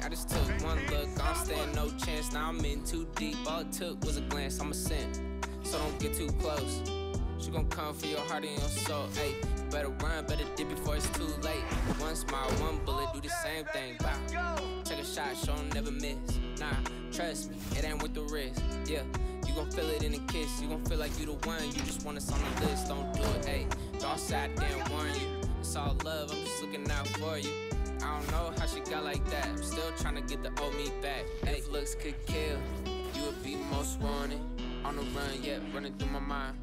I just took one look, I don't stand no chance. Now I'm in too deep, all it took was a glance. I'm a sin, so don't get too close. She gon' come for your heart and your soul. Ayy, better run, better dip before it's too late. One smile, one bullet, do the same thing. Bow. Take a shot, show 'em never miss. Nah, trust me, it ain't worth the risk. Yeah, you gon' feel it in a kiss. You gon' feel like you the one. You just want us on the list. Don't do it, ayy. Don't say I didn't warn you. It's all love, I'm just looking out for you. I don't know how she got like that. I'm still trying to get the old me back. If looks could kill, you would be most wanted. On the run, yeah, running through my mind.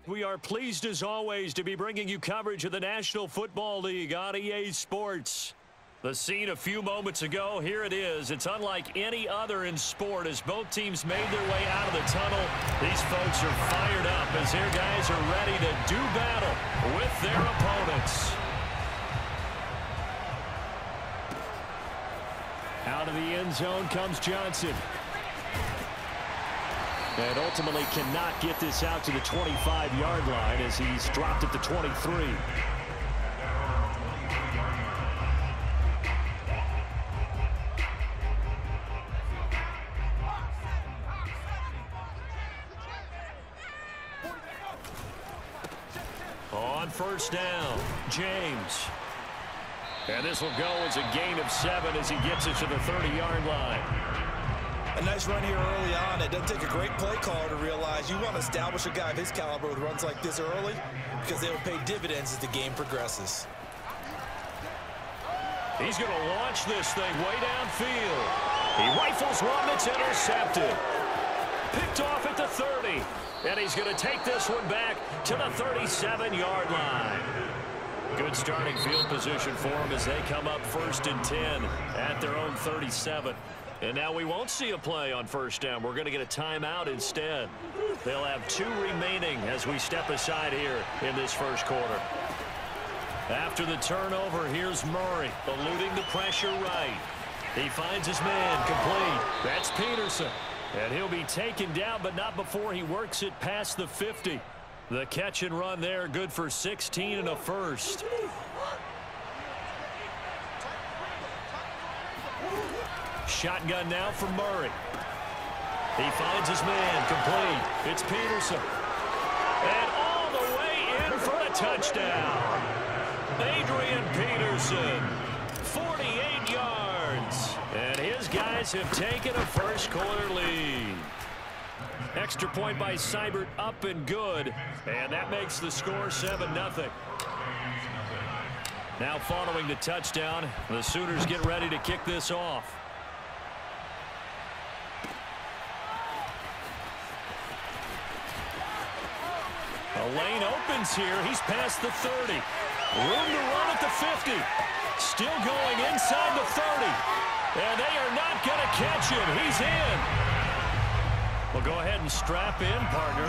We are pleased as always to be bringing you coverage of the National Football League on EA Sports. The scene a few moments ago, here it is. It's unlike any other in sport as both teams made their way out of the tunnel. These folks are fired up as their guys are ready to do battle with their opponents. Out of the end zone comes Johnson. And ultimately cannot get this out to the 25-yard line as he's dropped at the 23. On first down, James. And this will go as a gain of 7 as he gets it to the 30-yard line. A nice run here early on. It doesn't take a great play caller to realize you want to establish a guy of his caliber with runs like this early because they will pay dividends as the game progresses. He's going to launch this thing way downfield. He rifles one that's intercepted. Picked off at the 30. And he's going to take this one back to the 37-yard line. Good starting field position for him as they come up 1st and 10 at their own 37. And now we won't see a play on first down. We're going to get a timeout instead. They'll have 2 remaining as we step aside here in this first quarter. After the turnover, here's Murray, eluding the pressure right. He finds his man complete. That's Peterson. And he'll be taken down, but not before he works it past the 50. The catch and run there, good for 16 and a first. Shotgun now for Murray. He finds his man complete. It's Peterson. And all the way in for a touchdown. Adrian Peterson, 48 yards. And his guys have taken a first quarter lead. Extra point by Seibert, up and good. And that makes the score 7-0. Now following the touchdown, the Sooners get ready to kick this off. A lane opens here. He's past the 30. Room to run at the 50. Still going inside the 30. And they are not going to catch him. He's in. Well, go ahead and strap in, partner.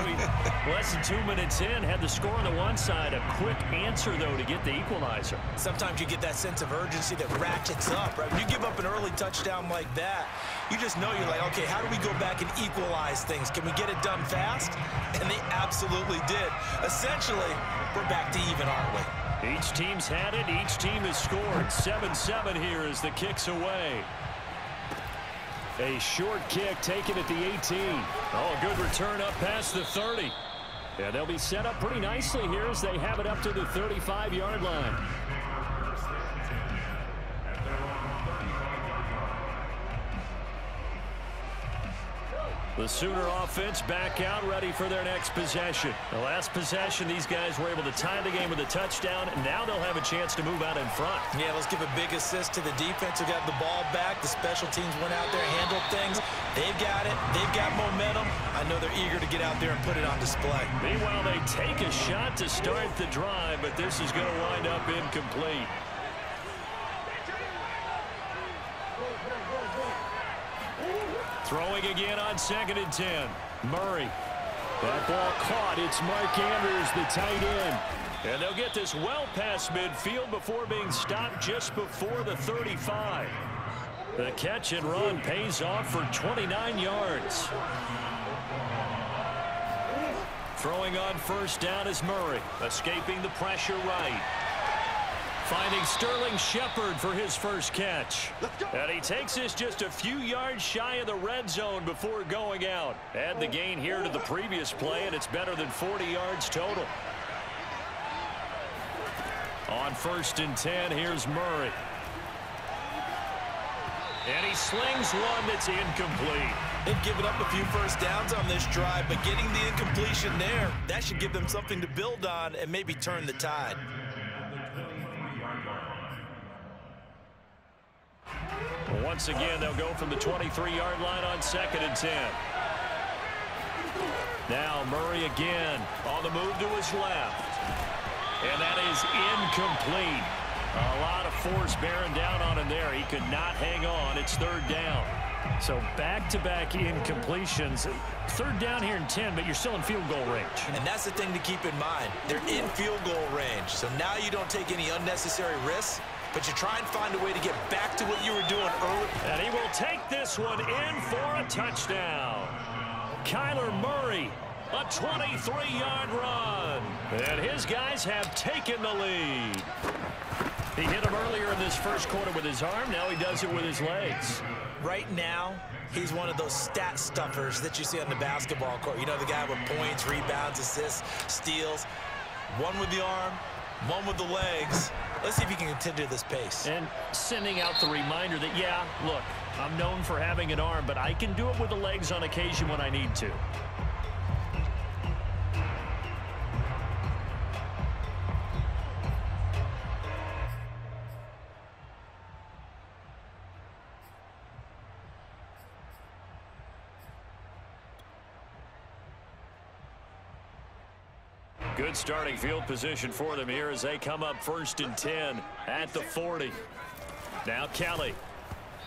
Less than 2 minutes in, had the score on the one side. A quick answer, though, to get the equalizer. Sometimes you get that sense of urgency that ratchets up, right? When you give up an early touchdown like that, you just know you're like, okay, how do we go back and equalize things? Can we get it done fast? And they absolutely did. Essentially, we're back to even, aren't we? Each team's had it. Each team has scored. 7-7 here as the kick's away. A short kick taken at the 18. Oh, a good return up past the 30. And they'll be set up pretty nicely here as they have it up to the 35-yard line. The Sooner offense back out, ready for their next possession. The last possession, these guys were able to tie the game with a touchdown, and now they'll have a chance to move out in front. Yeah, let's give a big assist to the defense who got the ball back. The special teams went out there and handled things. They've got it. They've got momentum. I know they're eager to get out there and put it on display. Meanwhile, they take a shot to start the drive, but this is going to wind up incomplete. Throwing again on 2nd and 10. Murray. That ball caught. It's Mark Andrews, the tight end. And they'll get this well past midfield before being stopped just before the 35. The catch and run pays off for 29 yards. Throwing on first down is Murray, escaping the pressure right. Finding Sterling Shepard for his first catch. And he takes this just a few yards shy of the red zone before going out. Add the gain here to the previous play, and it's better than 40 yards total. On 1st and 10, here's Murray. And he slings one that's incomplete. They've given up a few first downs on this drive, but getting the incompletion there, that should give them something to build on and maybe turn the tide. Once again, they'll go from the 23-yard line on 2nd and 10. Now Murray again on the move to his left. And that is incomplete. A lot of force bearing down on him there. He could not hang on. It's 3rd down. So back-to-back incompletions. 3rd down here in 10, but you're still in field goal range. And that's the thing to keep in mind. They're in field goal range. So now you don't take any unnecessary risks, but you try and find a way to get back to what you were doing early. And he will take this one in for a touchdown. Kyler Murray, a 23-yard run. And his guys have taken the lead. He hit him earlier in this first quarter with his arm. Now he does it with his legs. Right now, he's one of those stat stuffers that you see on the basketball court. You know, the guy with points, rebounds, assists, steals. One with the arm, one with the legs. Let's see if he can continue this pace. And sending out the reminder that, yeah, look, I'm known for having an arm, but I can do it with the legs on occasion when I need to. Good starting field position for them here as they come up 1st and 10 at the 40. Now Kelly.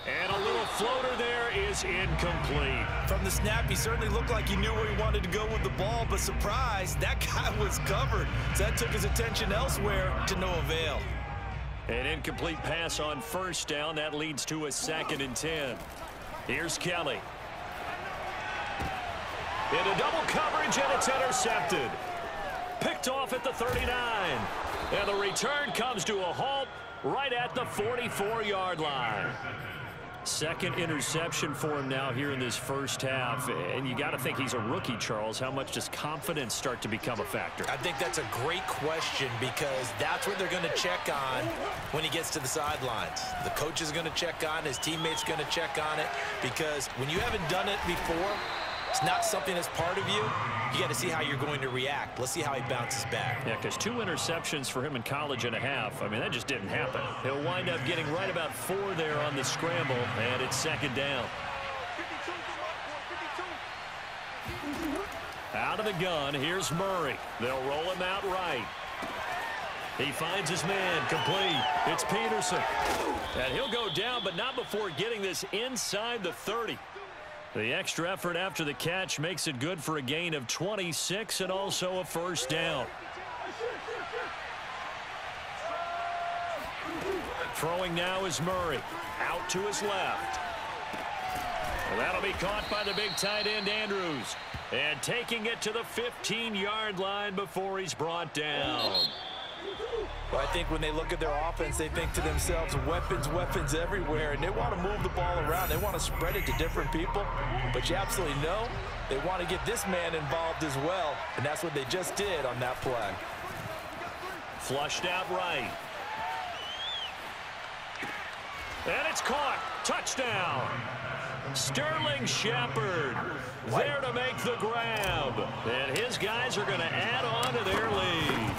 And a little floater there is incomplete. From the snap, he certainly looked like he knew where he wanted to go with the ball, but surprise, that guy was covered. So that took his attention elsewhere to no avail. An incomplete pass on 1st down. That leads to a 2nd and 10. Here's Kelly. Into double coverage, and it's intercepted. Picked off at the 39. And the return comes to a halt right at the 44-yard line. 2nd interception for him now here in this first half. And you got to think he's a rookie, Charles. How much does confidence start to become a factor? I think that's a great question because that's what they're going to check on when he gets to the sidelines. The coach is going to check on, his teammates going to check on it, because when you haven't done it before, it's not something that's part of you. You got to see how you're going to react. Let's see how he bounces back. Yeah, because 2 interceptions for him in college and a half. I mean, that just didn't happen. He'll wind up getting right about 4 there on the scramble, and it's 2nd down. Out of the gun, here's Murray. They'll roll him out right. He finds his man, complete. It's Peterson. And he'll go down, but not before getting this inside the 30. The extra effort after the catch makes it good for a gain of 26 and also a 1st down. Throwing now is Murray. Out to his left. Well, that'll be caught by the big tight end Andrews. And taking it to the 15-yard line before he's brought down. Well, I think when they look at their offense, they think to themselves, weapons, weapons everywhere, and they want to move the ball around. They want to spread it to different people, but you absolutely know they want to get this man involved as well, and that's what they just did on that play. Flushed out right. And it's caught. Touchdown. Sterling Shepard there to make the grab. And his guys are going to add on to their lead.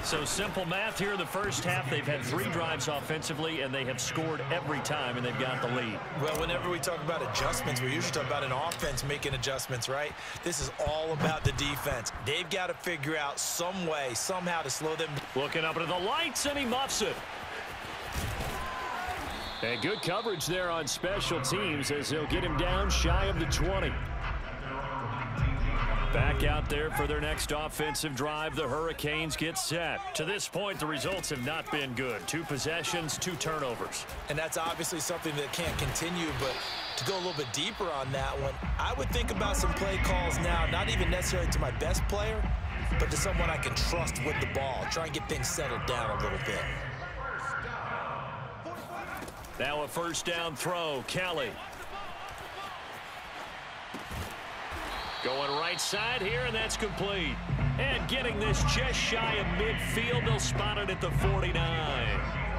So simple math here in the first half. They've had 3 drives offensively, and they have scored every time, and they've got the lead. Well, whenever we talk about adjustments, we usually talk about an offense making adjustments, right? This is all about the defense. They've got to figure out some way, somehow to slow them. Looking up into the lights, and he muffs it. And good coverage there on special teams as they'll get him down shy of the 20. Back out there for their next offensive drive. The Hurricanes get set. To this point, the results have not been good. 2 possessions, 2 turnovers. And that's obviously something that can't continue, but to go a little bit deeper on that one, I would think about some play calls now, not even necessarily to my best player, but to someone I can trust with the ball. Try and get things settled down a little bit. Now a first down throw. Kelly. Going right side here, and that's complete. And getting this just shy of midfield, they'll spot it at the 49.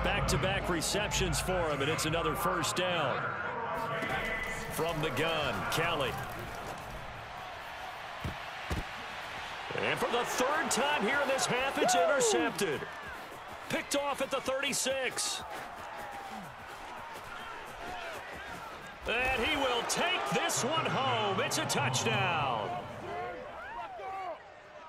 Back-to-back receptions for him, and it's another first down. From the gun, Kelly. And for the third time here in this half, it's intercepted. Picked off at the 36. And he will take this one home. It's a touchdown.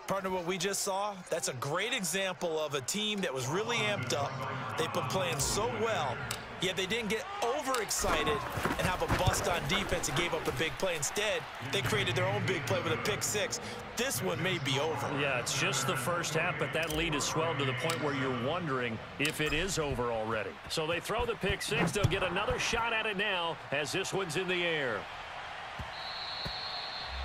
Partner, what we just saw, that's a great example of a team that was really amped up. They've been playing so well, yet they didn't get overexcited and have a bust on defense and gave up a big play. Instead, they created their own big play with a pick six. This one may be over. Yeah, it's just the first half, but that lead has swelled to the point where you're wondering if it is over already. So they throw the pick six. They'll get another shot at it now as this one's in the air.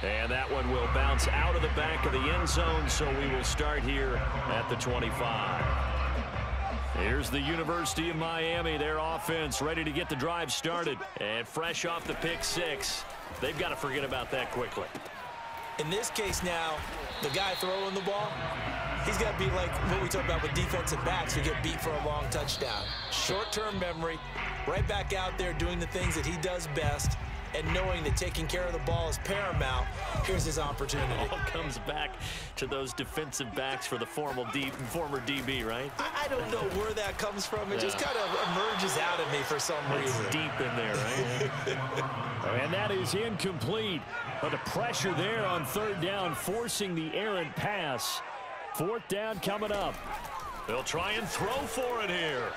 And that one will bounce out of the back of the end zone, so we will start here at the 25. Here's the University of Miami, their offense ready to get the drive started. And fresh off the pick six, they've got to forget about that quickly. In this case now, the guy throwing the ball, he's got to be like what we talk about with defensive backs who get beat for a long touchdown. Short-term memory, right back out there doing the things that he does best, and knowing that taking care of the ball is paramount. Here's his opportunity. It all comes back to those defensive backs for the former DB, right? I don't know where that comes from. It just kind of emerges out of me for some reason. It's deep in there, right? And that is incomplete. But the pressure there on third down, forcing the errant pass. Fourth down coming up. They'll try and throw for it here.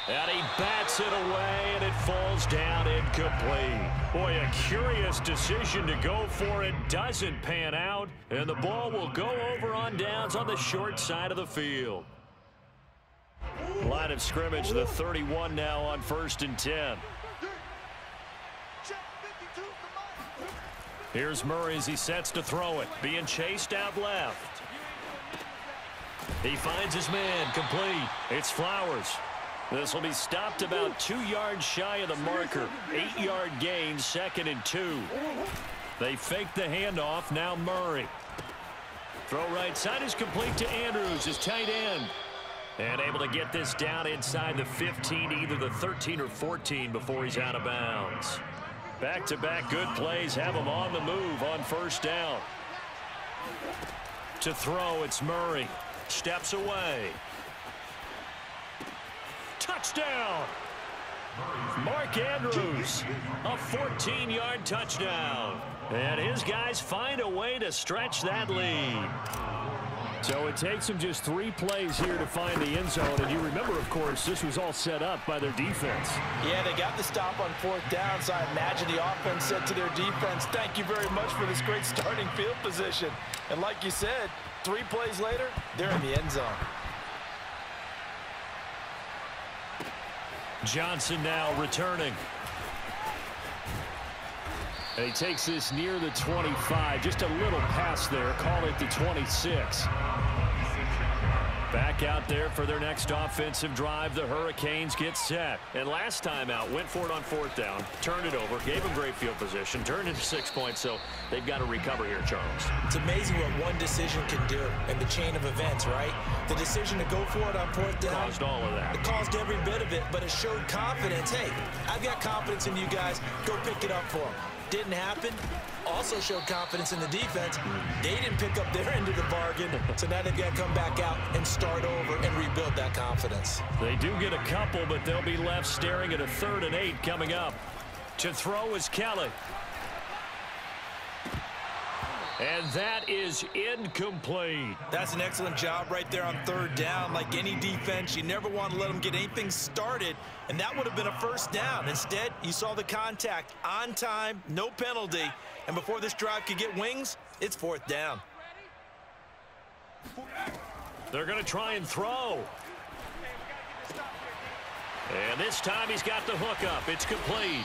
And he bats it away, and it falls down incomplete. Boy, a curious decision to go for it. Doesn't pan out, and the ball will go over on downs on the short side of the field. Line of scrimmage, the 31 now on 1st and 10. Here's Murray as he sets to throw it. Being chased out left. He finds his man, complete. It's Flowers. This will be stopped about 2 yards shy of the marker. 8-yard gain, 2nd and 2. They fake the handoff, now Murray. Throw right side is complete to Andrews, his tight end. And able to get this down inside the 15, either the 13 or 14 before he's out of bounds. Back-to-back good plays have him on the move on 1st down. To throw, it's Murray. Steps away. Touchdown! Mark Andrews, a 14-yard touchdown. And his guys find a way to stretch that lead. So it takes them just 3 plays here to find the end zone. And you remember, of course, this was all set up by their defense. Yeah, they got the stop on 4th down, so I imagine the offense said to their defense, thank you very much for this great starting field position. And like you said, 3 plays later, they're in the end zone. Johnson now returning. And he takes this near the 25. Just a little pass there. Call it the 26. Back out there for their next offensive drive. The Hurricanes get set. And last time out, went for it on 4th down. Turned it over. Gave them great field position. Turned into 6 points. So they've got to recover here, Charles. It's amazing what one decision can do in the chain of events, right? The decision to go for it on 4th down. Caused all of that. It caused every bit of it, but it showed confidence. Hey, I've got confidence in you guys. Go pick it up for them. Didn't happen. Also showed confidence in the defense. They didn't pick up their end of the bargain, so now they've got to come back out and start over and rebuild that confidence. They do get a couple, but they'll be left staring at a 3rd and 8 coming up. To throw is Kelly. And that is incomplete. That's an excellent job right there on 3rd down. Like any defense, you never want to let them get anything started, and that would have been a 1st down. Instead, you saw the contact on time, no penalty, and before this drive could get wings, it's 4th down. They're going to try and throw. And this time he's got the hook up. It's complete.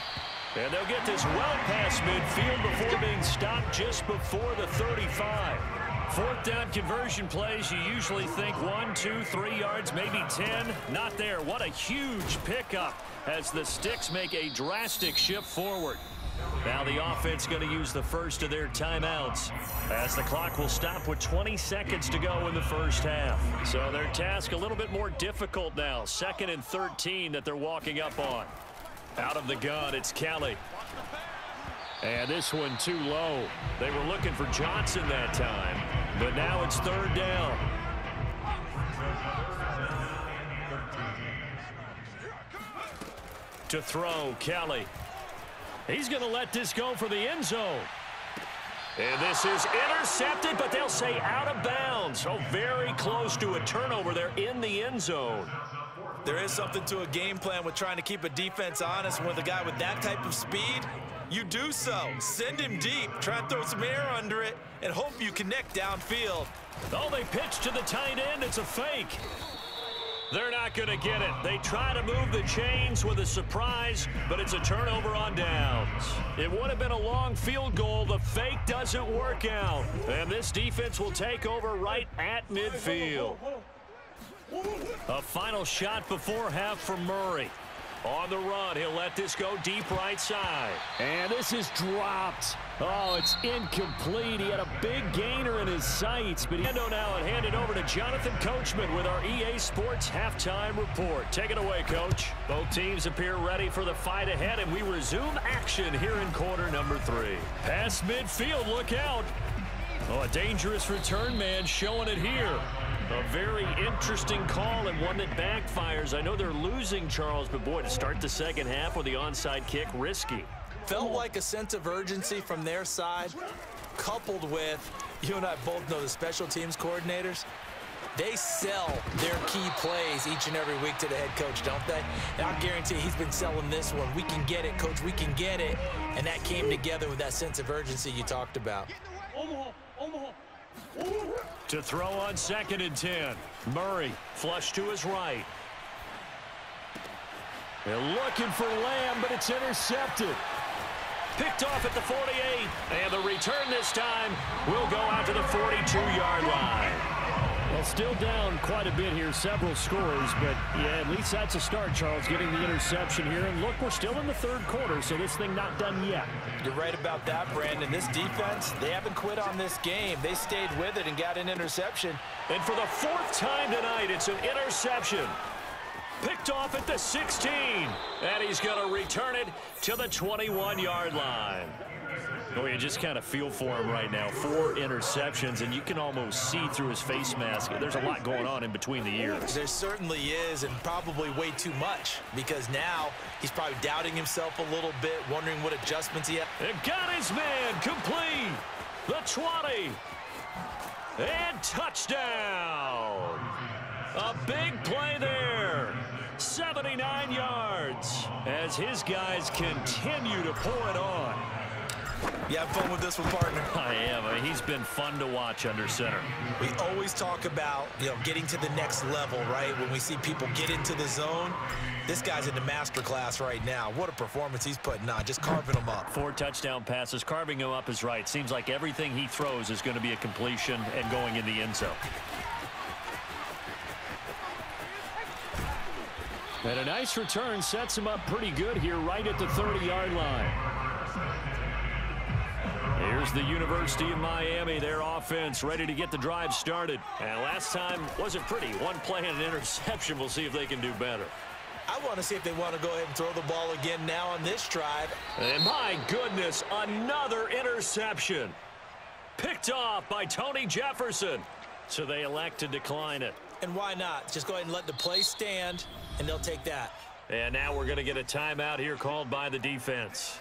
And they'll get this well past midfield before being stopped just before the 35. Fourth down conversion plays, you usually think 1, 2, 3 yards, maybe 10. Not there. What a huge pickup as the Sticks make a drastic shift forward. Now the offense going to use the first of their timeouts as the clock will stop with 20 seconds to go in the first half. So their task a little bit more difficult now. 2nd and 13 that they're walking up on. Out of the gun, it's Kelly. And this one too low. They were looking for Johnson that time, but now it's 3rd down. To throw, Kelly. He's going to let this go for the end zone. And this is intercepted, but they'll say out of bounds. So very close to a turnover there in the end zone. There is something to a game plan with trying to keep a defense honest. With a guy with that type of speed, you do so. Send him deep, try and throw some air under it, and hope you connect downfield. Oh, they pitch to the tight end. It's a fake. They're not going to get it. They try to move the chains with a surprise, but it's a turnover on downs. It would have been a long field goal. The fake doesn't work out. And this defense will take over right at midfield. A final shot before half from Murray. On the run, he'll let this go deep right side. And this is dropped. Oh, it's incomplete. He had a big gainer in his sights. But Endo now and hand it over to Jonathan Coachman with our EA Sports Halftime Report. Take it away, Coach. Both teams appear ready for the fight ahead, and we resume action here in quarter number 3. Past midfield, look out. Oh, a dangerous return man showing it here. A very interesting call and one that backfires. I know they're losing, Charles, but boy, to start the second half with the onside kick, risky. Felt like a sense of urgency from their side, coupled with, you and I both know the special teams coordinators, they sell their key plays each and every week to the head coach, don't they? And I guarantee he's been selling this one. We can get it, coach, we can get it. And that came together with that sense of urgency you talked about. To throw on 2nd and 10. Murray flush to his right. They're looking for Lamb, but it's intercepted. Picked off at the 48. And the return this time will go out to the 42-yard line. Well, still down quite a bit here, several scores, but yeah, at least that's a start, Charles, getting the interception here. And look, we're still in the 3rd quarter, so this thing not done yet. You're right about that, Brandon. This defense, they haven't quit on this game. They stayed with it and got an interception. And for the 4th time tonight, it's an interception. Picked off at the 16. And he's going to return it to the 21-yard line. Oh, you just kind of feel for him right now. 4 interceptions, and you can almost see through his face mask. There's a lot going on in between the ears. There certainly is, and probably way too much, because now he's probably doubting himself a little bit, wondering what adjustments he has. And got his man complete. The 20. And touchdown. A big play there. 79 yards as his guys continue to pour it on. You have fun with this one, partner? I am. I mean, he's been fun to watch under center. We always talk about, getting to the next level, right? When we see people get into the zone, this guy's in the master class right now. What a performance he's putting on, just carving them up. 4 touchdown passes. Carving him up is right. Seems like everything he throws is going to be a completion and going in the end zone. And a nice return sets him up pretty good here right at the 30-yard line. Here's the University of Miami, their offense ready to get the drive started. And last time wasn't pretty. One play and an interception. We'll see if they can do better. I want to see if they want to go ahead and throw the ball again now on this drive. And my goodness, another interception. Picked off by Tony Jefferson. So they elect to decline it. And why not? Just go ahead and let the play stand, and they'll take that. And now we're going to get a timeout here called by the defense.